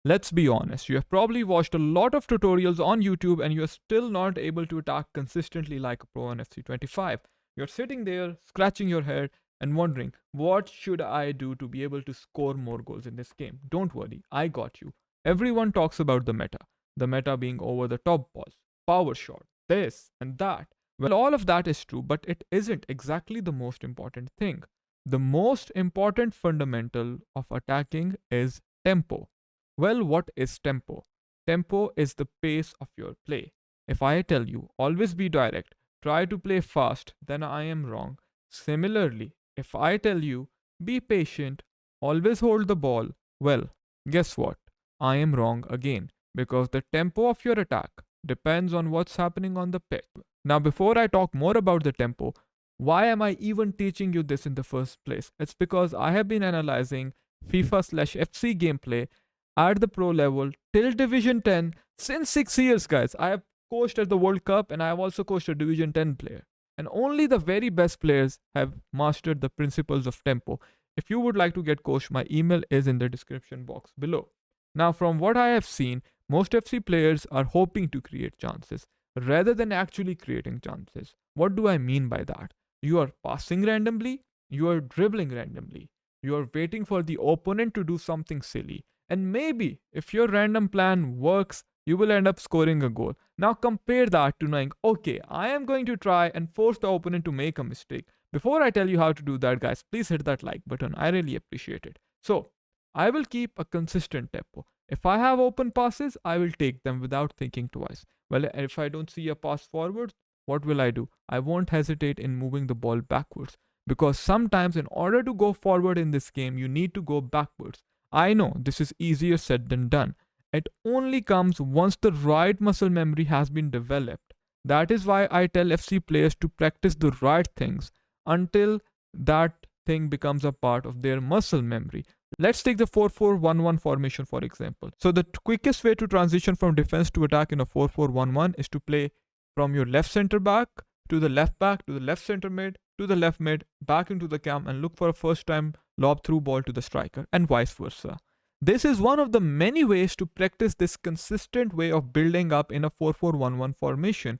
Let's be honest, you have probably watched a lot of tutorials on YouTube and you're still not able to attack consistently like a pro on FC25. You're sitting there, scratching your head, and wondering, what should I do to be able to score more goals in this game? Don't worry, I got you. Everyone talks about the meta. The meta being over the top balls, power shot, this and that. Well, all of that is true, but it isn't exactly the most important thing. The most important fundamental of attacking is tempo. Well, what is tempo? Tempo is the pace of your play. If I tell you, always be direct, try to play fast, then I am wrong. Similarly, if I tell you, be patient, always hold the ball, well, guess what? I am wrong again, because the tempo of your attack depends on what's happening on the pitch. Now, before I talk more about the tempo, why am I even teaching you this in the first place? It's because I have been analyzing FIFA/FC gameplay at the pro level till Division 10 since 6 years, guys. I have coached at the World Cup and I have also coached a Division 10 player. And only the very best players have mastered the principles of tempo. If you would like to get coached, my email is in the description box below. Now, from what I have seen, most FC players are hoping to create chances rather than actually creating chances. What do I mean by that? You are passing randomly, you are dribbling randomly, you are waiting for the opponent to do something silly, and maybe if your random plan works, you will end up scoring a goal. Now compare that to knowing, okay, I am going to try and force the opponent to make a mistake. Before I tell you how to do that, guys, please hit that like button. I really appreciate it. So, I will keep a consistent tempo. If I have open passes, I will take them without thinking twice. Well, if I don't see a pass forward, what will I do? I won't hesitate in moving the ball backwards. Because sometimes, in order to go forward in this game, you need to go backwards. I know this is easier said than done. It only comes once the right muscle memory has been developed. That is why I tell FC players to practice the right things until that thing becomes a part of their muscle memory. Let's take the 4-4-1-1 formation for example. So the quickest way to transition from defense to attack in a 4-4-1-1 is to play from your left center back to the left back to the left center mid to the left mid back into the cam and look for a first time lob through ball to the striker and vice versa. This is one of the many ways to practice this consistent way of building up in a 4-4-1-1 formation.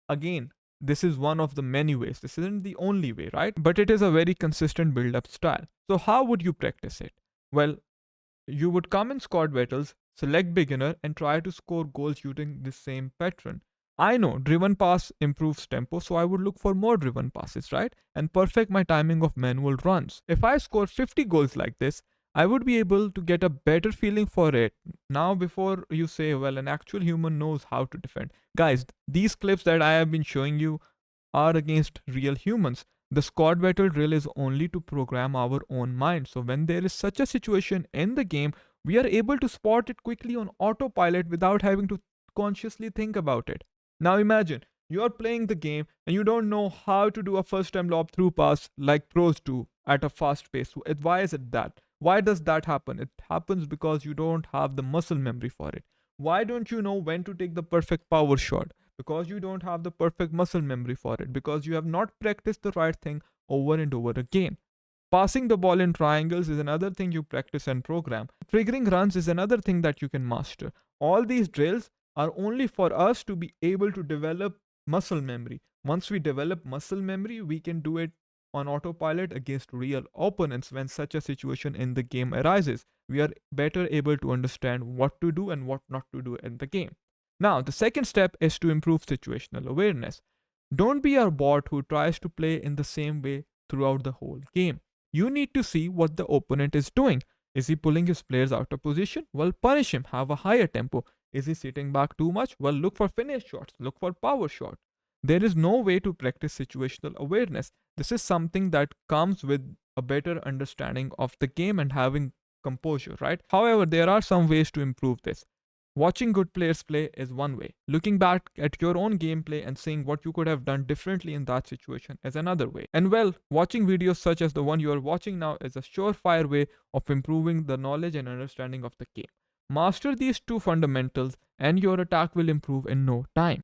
Again, this is one of the many ways. This isn't the only way, right? But it is a very consistent build up style. So, how would you practice it? Well, you would come in squad battles, select beginner, and try to score goals using the same pattern. I know driven pass improves tempo, so I would look for more driven passes, right? And perfect my timing of manual runs. If I score 50 goals like this, I would be able to get a better feeling for it. Now, before you say, well, an actual human knows how to defend. Guys, these clips that I have been showing you are against real humans. The squad battle drill is only to program our own mind. So when there is such a situation in the game, we are able to spot it quickly on autopilot without having to consciously think about it. Now imagine you are playing the game and you don't know how to do a first time lob through pass like pros do at a fast pace. Why is it that? Why does that happen? It happens because you don't have the muscle memory for it. Why don't you know when to take the perfect power shot? Because you don't have the perfect muscle memory for it, because you have not practiced the right thing over and over again. Passing the ball in triangles is another thing you practice and program. Triggering runs is another thing that you can master. All these drills are only for us to be able to develop muscle memory. Once we develop muscle memory, we can do it on autopilot against real opponents when such a situation in the game arises. We are better able to understand what to do and what not to do in the game. Now, the second step is to improve situational awareness. Don't be a bot who tries to play in the same way throughout the whole game. You need to see what the opponent is doing. Is he pulling his players out of position? Well, punish him, have a higher tempo. Is he sitting back too much? Well, look for finish shots, look for power shots. There is no way to practice situational awareness. This is something that comes with a better understanding of the game and having composure, right? However, there are some ways to improve this. Watching good players play is one way. Looking back at your own gameplay and seeing what you could have done differently in that situation is another way. And well, watching videos such as the one you are watching now is a surefire way of improving the knowledge and understanding of the game. Master these two fundamentals and your attack will improve in no time.